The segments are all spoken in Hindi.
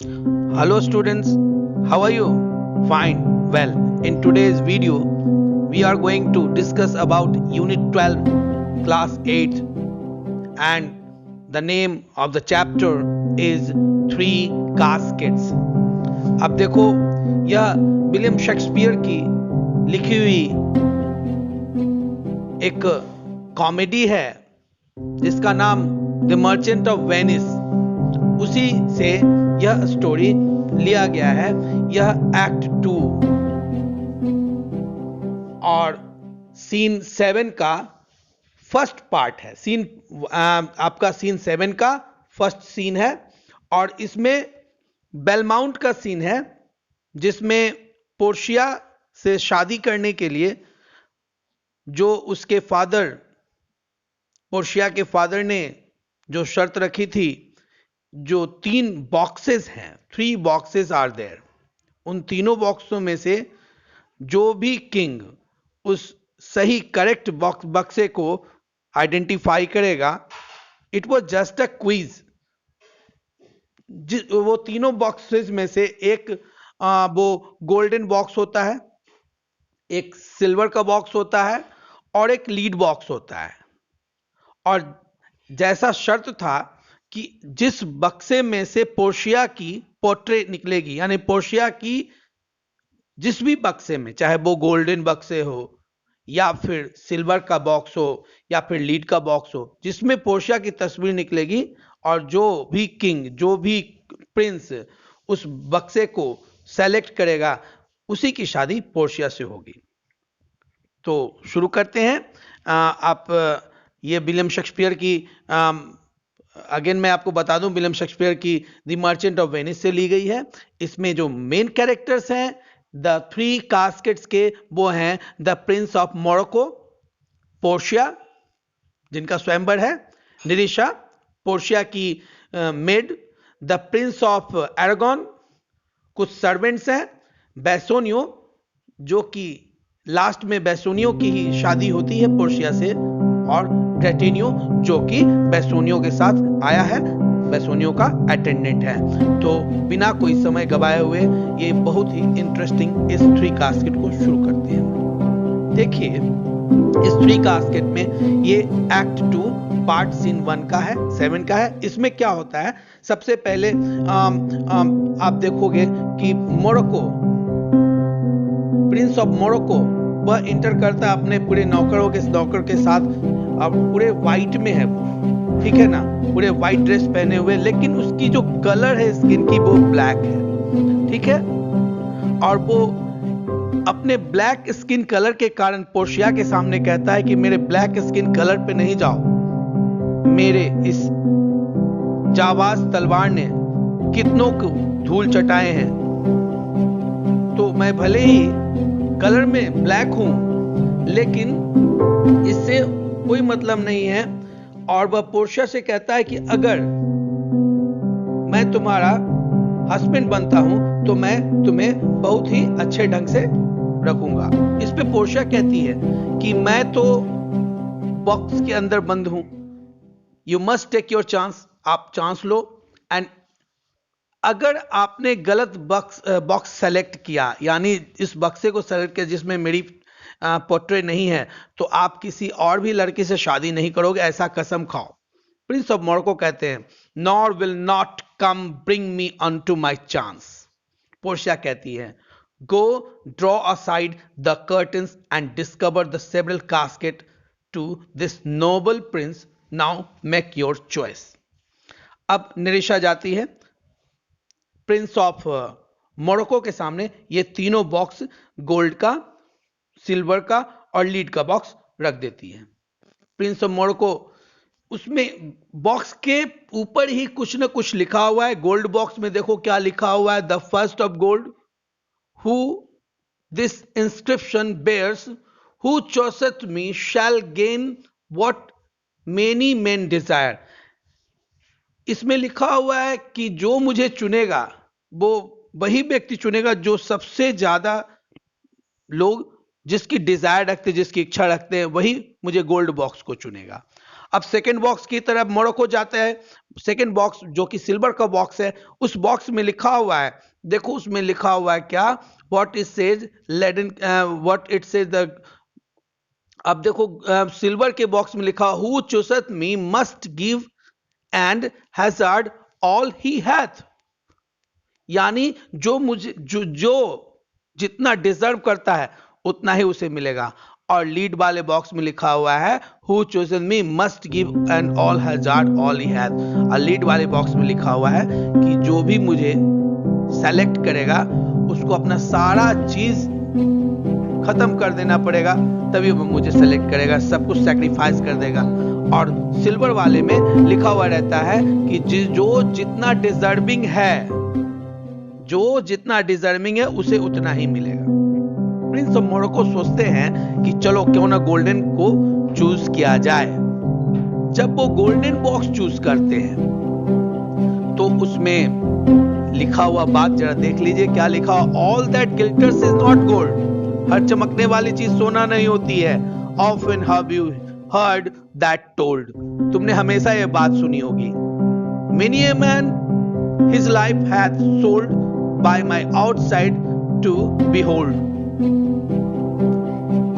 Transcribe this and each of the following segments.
Hello students, how are you? Fine. Well, in today's video, we are going to discuss about Unit 12, Class 8, and the name of the chapter is Three Caskets. अब देखो, यह विलियम शेक्सपियर की लिखी हुई एक कॉमेडी है जिसका नाम द मर्चेंट ऑफ वेनिस, उसी से यह स्टोरी लिया गया है। यह एक्ट 2 और सीन 7 का फर्स्ट पार्ट है। आपका सीन 7 का फर्स्ट सीन है और इसमें बेलमाउंट का सीन है जिसमें पोर्शिया से शादी करने के लिए जो उसके फादर, पोर्शिया के फादर ने जो शर्त रखी थी, जो 3 बॉक्सेस हैं, 3 बॉक्सेस आर देयर, उन तीनों बॉक्सों में से जो भी किंग उस सही करेक्ट बक्से को आइडेंटिफाई करेगा, it was just a quiz. वो तीनों बॉक्सेस में से एक वो गोल्डन बॉक्स होता है, एक सिल्वर का बॉक्स होता है और एक लीड बॉक्स होता है। और जैसा शर्त था कि जिस बक्से में से पोर्शिया की पोर्ट्रेट निकलेगी, यानी पोर्शिया की जिस भी बक्से में, चाहे वो गोल्डन बक्से हो या फिर सिल्वर का बॉक्स हो या फिर लीड का बॉक्स हो, जिसमें पोर्शिया की तस्वीर निकलेगी और जो भी किंग, जो भी प्रिंस उस बक्से को सेलेक्ट करेगा, उसी की शादी पोर्शिया से होगी। तो शुरू करते हैं। आप ये विलियम शेक्सपियर की, अगेन मैं आपको बता दूं, विलियम शेक्सपियर की द मर्चेंट ऑफ वेनिस से ली गई है। इसमें जो मेन कैरेक्टर्स हैं द 3 कास्केट्स के, वो हैं the Prince of Morocco, Portia जिनका स्वयंवर है, निरिशा पोर्शिया की मेड, द प्रिंस ऑफ एरागोन, कुछ सर्वेंट्स हैं, बेसोनियो जो कि लास्ट में बेसोनियो की ही शादी होती है पोर्शिया से, और ब्रेटेनियो जो कि बेसोनियो के साथ आया है, बेसोनियो का अटेंडेंट है। तो बिना कोई समय गवाए हुए ये बहुत ही इंटरेस्टिंग इस 3 कास्केट को शुरू करते हैं। देखिए, इस 3 कास्केट में ये एक्ट 2 पार्ट सीन 1 का है, 7 का है। इसमें क्या होता है, सबसे पहले आप देखोगे कि मोरक्को, प्रिंस ऑफ मोरक्को, वह इंटर करता है अपने पूरे नौकर के साथ। अब पूरे व्हाइट में है वो, ठीक है ना, पूरे व्हाइट ड्रेस पहने हुए, लेकिन उसकी जो कलर है स्किन की वो ब्लैक है, ठीक है। और वो अपने ब्लैक स्किन कलर के कारण पोर्शिया के सामने कहता है कि मेरे ब्लैक स्किन कलर पे नहीं जाओ, मेरे इस जाबाज तलवार ने कितनों को धूल चटाए हैं, तो मैं भले ही कलर में ब्लैक हूं लेकिन इससे कोई मतलब नहीं है। और वह पोर्शिया से कहता है कि अगर मैं तुम्हारा हस्बैंड बनता हूं तो मैं तुम्हें बहुत ही अच्छे ढंग से रखूंगा। इस पे पोर्शिया कहती है कि मैं तो बॉक्स के अंदर बंद हूं, you must take your chance, आप चांस लो, एंड अगर आपने गलत बॉक्स सेलेक्ट किया, यानी इस बक्से को सेलेक्ट किया जिसमें मेरी पोर्ट्रेट नहीं है, तो आप किसी और भी लड़की से शादी नहीं करोगे, ऐसा कसम खाओ। प्रिंस ऑफ मोरक्को कहते हैं, nor will not come bring me on to my chance. Portia कहती है, go draw aside the curtains and discover the several casket to this noble prince, now make your choice. अब निरिशा जाती है प्रिंस ऑफ मोरक्को के सामने, ये तीनों बॉक्स, गोल्ड का, सिल्वर का और लीड का बॉक्स रख देती है। प्रिंस ऑफ मोरक्को, उसमें बॉक्स के ऊपर ही कुछ ना कुछ लिखा हुआ है। गोल्ड बॉक्स में देखो क्या लिखा हुआ है, the first of gold, who this inscription bears, who chooseth me shall gain what many men desire. इसमें लिखा हुआ है कि जो मुझे चुनेगा वो वही व्यक्ति चुनेगा जो सबसे ज्यादा लोग जिसकी डिजायर रखते, जिसकी इच्छा रखते हैं, वही मुझे गोल्ड बॉक्स को चुनेगा। अब सेकंड बॉक्स की तरफ मोरक्को जाते हैं। सेकंड बॉक्स जो कि सिल्वर का बॉक्स है, उस बॉक्स में लिखा हुआ है, देखो उसमें लिखा हुआ है क्या, what it says leaden, what it says the, अब देखो सिल्वर के बॉक्स में लिखा, who chooseth me must give and hazard all he hath, यानी जो मुझे जो जितना डिजर्व करता है उतना ही उसे मिलेगा। और लीड वाले बॉक्स में लिखा हुआ है, who chosen me must give and all hazard all he hath, और लीड वाले बॉक्स में लिखा हुआ है कि जो भी मुझे सेलेक्ट करेगा उसको अपना सारा चीज खत्म कर देना पड़ेगा, तभी वो मुझे सेलेक्ट करेगा, सब कुछ सैक्रिफाइस कर देगा। और सिल्वर वाले में लिखा हुआ रहता है कि जो जितना डिजर्विंग है, जो जितना डिजर्विंग है उसे उतना ही मिलेगा। प्रिंस ऑफ मोरक्को सोचते हैं कि चलो क्यों ना गोल्डन को चूज किया जाए। जब वो गोल्डन बॉक्स चूज करते हैं तो उसमें लिखा हुआ बात जरा देख लीजिए, क्या लिखा, all that glitters is not gold, हर चमकने वाली चीज सोना नहीं होती है। Often have you heard that told, तुमने हमेशा ये बात सुनी होगी। Many a man his life hath sold by my outside to behold,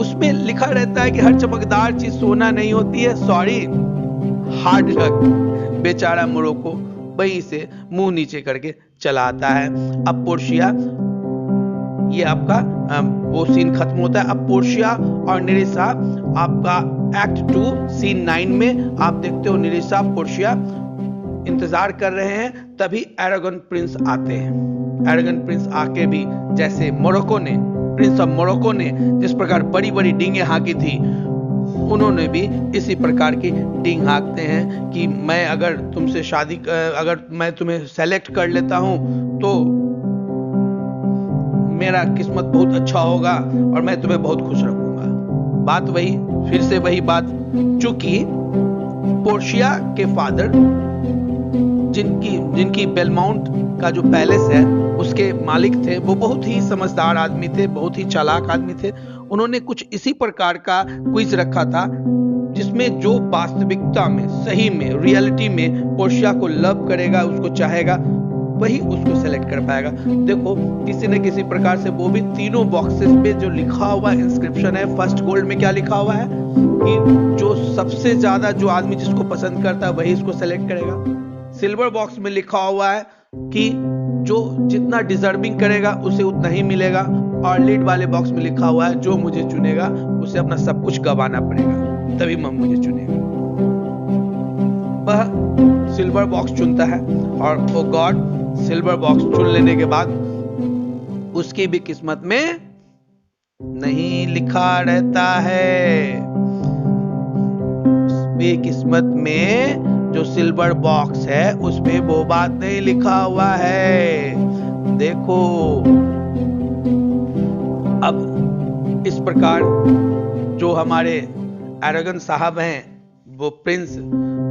उसमें लिखा रहता है कि हर चमकदार चीज सोना नहीं होती है। सॉरी, हार्ड लक, बेचारा मोरक्को वहीं से मुंह नीचे करके चला आता है। अब पोर्शिया, ये आपका वो सीन खत्म होता है। अब पोर्शिया और निरिसा आपका एक्ट 2 सीन 9 में आप देखते हो, निरिसा पोर्शिया इंतजार कर रहे हैं, तभी एरागन प्रिंस आते हैं। एरागन प्रिंस आके भी जैसे मोरक्को ने, प्रिंस ऑफ मोरक्को ने जिस प्रकार बड़ी बड़ी डींगे हाँकी थी, उन्होंने भी इसी प्रकार की डींग हाँकते हैं कि मैं अगर तुमसे शादी, अगर मैं तुम्हें सेलेक्ट कर लेता हूं तो मेरा किस्मत बहुत अच्छा होगा और मैं तुम्हें बहुत खुश रखूंगा। बात वही, फिर से वही बात, चूंकि पोर्शिया के फादर जिनकी बेलमाउंट का जो पैलेस है उसके मालिक थे, वो बहुत ही समझदार आदमी थे, बहुत ही चालाक आदमी थे। उन्होंने कुछ इसी प्रकार का क्विज रखा था जिसमें जो वास्तविकता में, सही में, रियलिटी में पोर्शिया को लव करेगा, उसको चाहेगा, वही उसको सेलेक्ट कर पाएगा। देखो किसी न किसी प्रकार से वो भी तीनों बॉक्सेस पे जो लिखा हुआ इंस्क्रिप्शन है, फर्स्ट गोल्ड में क्या लिखा हुआ है कि जो सबसे ज्यादा जो आदमी जिसको पसंद करता है वही इसको सेलेक्ट करेगा। सिल्वर बॉक्स में लिखा हुआ है कि जो जितना डिजर्विंग करेगा उसे उतना ही मिलेगा, और लीड वाले बॉक्स में लिखा हुआ है जो मुझे चुनेगा उसे अपना सब कुछ गंवाना पड़ेगा, तभी मुझे चुनेगा। वह सिल्वर बॉक्स चुनता है और ओ गॉड, सिल्वर बॉक्स चुन लेने के बाद उसकी भी किस्मत में नहीं लिखा रहता है। उसकी किस्मत में जो सिल्वर बॉक्स है उसमें वो बात नहीं लिखा हुआ है। देखो अब इस प्रकार जो हमारे एरागन साहब हैं, वो प्रिंस,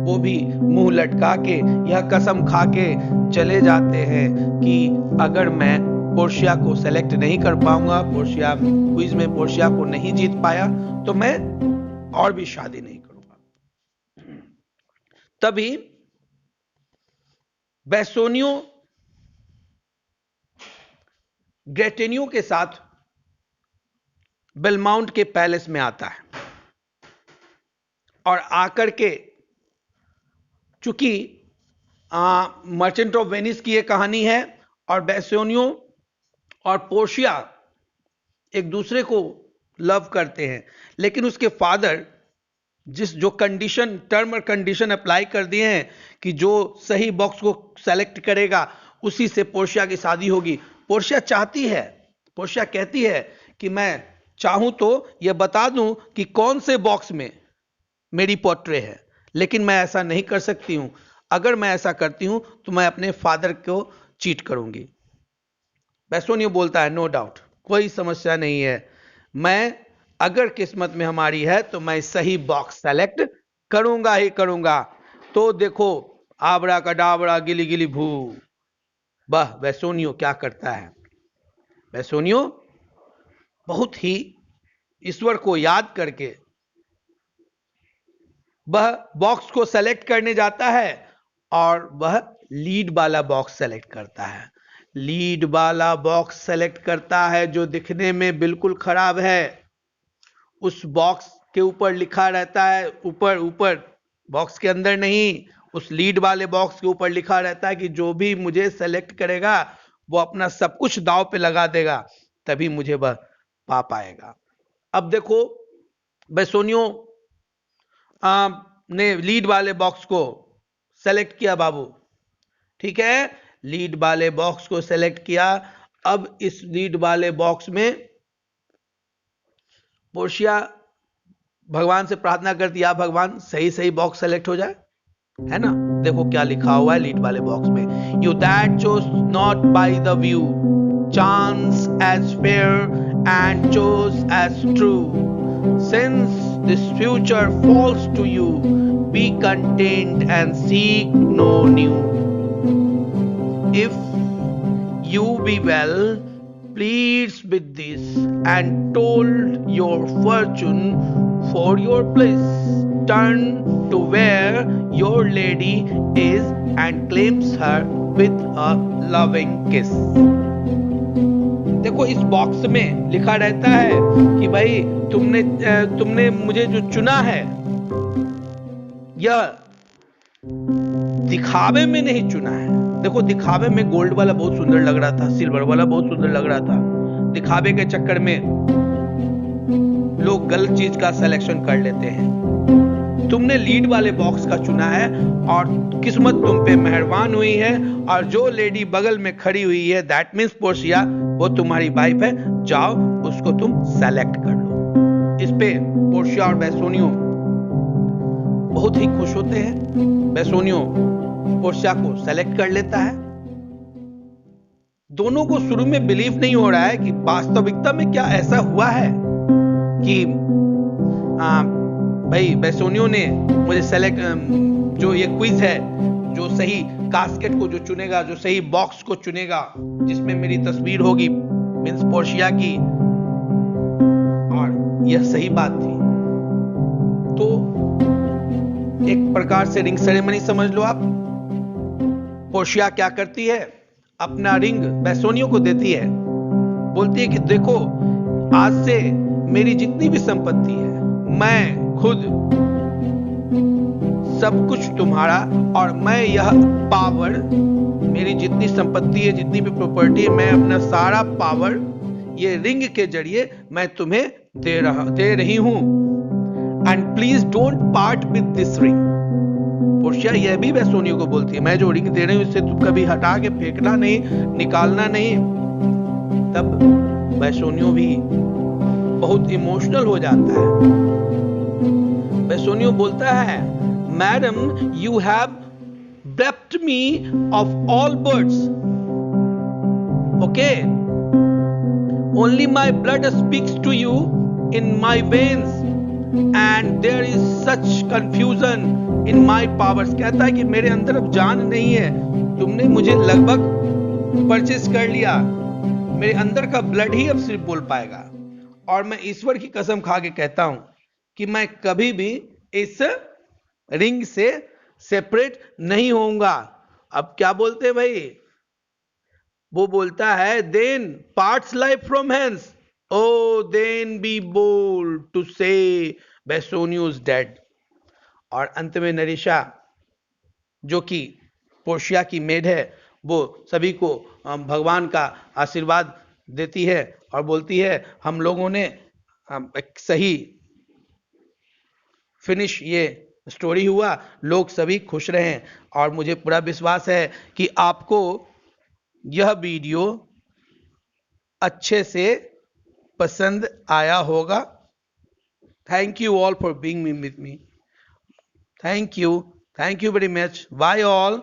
वो भी मुंह लटका के यह कसम खा के चले जाते हैं कि अगर मैं पोर्शिया को सेलेक्ट नहीं कर पाऊंगा, पोर्शिया क्विज में पोर्शिया को नहीं जीत पाया, तो मैं और भी शादी नहीं करूंगा। तभी बेसोनियो ग्रेटेनियो के साथ बेलमाउंट के पैलेस में आता है और आकर के, चूंकि मर्चेंट ऑफ वेनिस की यह कहानी है और बेसोनियो और पोर्शिया एक दूसरे को लव करते हैं, लेकिन उसके फादर जो कंडीशन, टर्म और कंडीशन अप्लाई कर दिए हैं कि जो सही बॉक्स को सेलेक्ट करेगा उसी से पोर्शिया की शादी होगी। पोर्शिया चाहती है, पोर्शिया कहती है कि मैं चाहूं तो यह बता दूं कि कौन से बॉक्स में मेरी पोर्ट्रे है, लेकिन मैं ऐसा नहीं कर सकती हूं। अगर मैं ऐसा करती हूं तो मैं अपने फादर को चीट करूंगी। बेसोनियो बोलता है, नो डाउट, कोई समस्या नहीं है, मैं अगर किस्मत में हमारी है तो मैं सही बॉक्स सेलेक्ट करूंगा ही करूंगा। तो देखो आबरा कडाबरा गिली गिली भू, वह बेसोनियो क्या करता है, बेसोनियो बहुत ही ईश्वर को याद करके वह बॉक्स को सेलेक्ट करने जाता है और वह लीड वाला बॉक्स सेलेक्ट करता है। लीड वाला बॉक्स सेलेक्ट करता है जो दिखने में बिल्कुल खराब है। उस बॉक्स के ऊपर लिखा रहता है, ऊपर ऊपर, बॉक्स के अंदर नहीं, उस लीड वाले बॉक्स के ऊपर लिखा रहता है कि जो भी मुझे सेलेक्ट करेगा वो अपना सब कुछ दांव पे लगा देगा, तभी मुझे वह पा पाएगा। अब देखो बेसोनियो ने लीड वाले बॉक्स को सेलेक्ट किया बाबू, ठीक है, लीड वाले बॉक्स को सेलेक्ट किया। अब इस लीड वाले बॉक्स में पोर्शिया भगवान से प्रार्थना करती है, भगवान सही सही बॉक्स सेलेक्ट हो जाए, है ना। देखो क्या लिखा हुआ है लीड वाले बॉक्स में, you that choose not by the view, chance as fair and choose as true, since this future falls to you, be content and seek no new. If you be well pleased with this and told your fortune for your place, turn to where your lady is and claims her with a loving kiss. देखो इस बॉक्स में लिखा रहता है कि भाई तुमने मुझे जो चुना है यह दिखावे में नहीं चुना है। देखो दिखावे में गोल्ड वाला बहुत सुंदर लग रहा था, सिल्वर वाला बहुत सुंदर लग रहा था, दिखावे के चक्कर में लोग गलत चीज का सिलेक्शन कर लेते हैं। तुमने लीड वाले बॉक्स का चुना है और किस्मत तुम पे मेहरबान हुई है, और जो लेडी बगल में खड़ी हुई है दैट मीन्स पोर्शिया, वो तुम्हारी वाइफ है, जाओ उसको तुम सेलेक्ट कर लो। इस पे पोर्शिया और बेसोनियो बहुत ही खुश होते हैं। बेसोनियो पोर्शिया को सेलेक्ट कर लेता है। दोनों को शुरू में बिलीव नहीं हो रहा है कि वास्तविकता में क्या ऐसा हुआ है कि भाई बेसोनियो ने मुझे सेलेक्ट, जो ये क्विज है, जो सही कास्केट को जो चुनेगा, जो सही बॉक्स को चुनेगा जिसमें मेरी तस्वीर होगी मीन्स पोर्शिया की, और यह सही बात थी। तो एक प्रकार से रिंग सेरेमनी समझ लो आप। पोर्शिया क्या करती है, अपना रिंग बेसोनियो को देती है, बोलती है कि देखो आज से मेरी जितनी भी संपत्ति है मैं खुद सब कुछ तुम्हारा, और मैं यह पावर, मेरी जितनी संपत्ति है, जितनी भी प्रॉपर्टी है, मैं अपना सारा पावर ये रिंग के जरिए मैं तुम्हें दे रही हूं। And please don't part with this ring. Portia यह भी बेसोनियो को बोलती है, मैं जो रिंग दे रही हूं इससे तुम कभी हटा के फेंकना नहीं, निकालना नहीं। तब बेसोनियो भी बहुत इमोशनल हो जाता है। बेसोनियो बोलता है, madam you have bereft me of all birds, okay, only my blood speaks to you in my veins and there is such confusion in my powers। कहता है कि मेरे अंदर अब जान नहीं है, तुमने मुझे लगभग परचेस कर लिया, मेरे अंदर का ब्लड ही अब सिर्फ बोल पाएगा, और मैं ईश्वर की कसम खा के कहता हूं कि मैं कभी भी इस रिंग से सेपरेट नहीं होऊंगा। अब क्या बोलते हैं भाई, वो बोलता है then parts life from hence, o then be bold to say Bassanio is dead. और अंत में नरीशा जो कि पोर्शिया की मेड है, वो सभी को भगवान का आशीर्वाद देती है और बोलती है हम लोगों ने एक सही फिनिश, ये स्टोरी हुआ, लोग सभी खुश रहें, और मुझे पूरा विश्वास है कि आपको यह वीडियो अच्छे से पसंद आया होगा। Thank you all for being with me. Thank you very much. Bye all.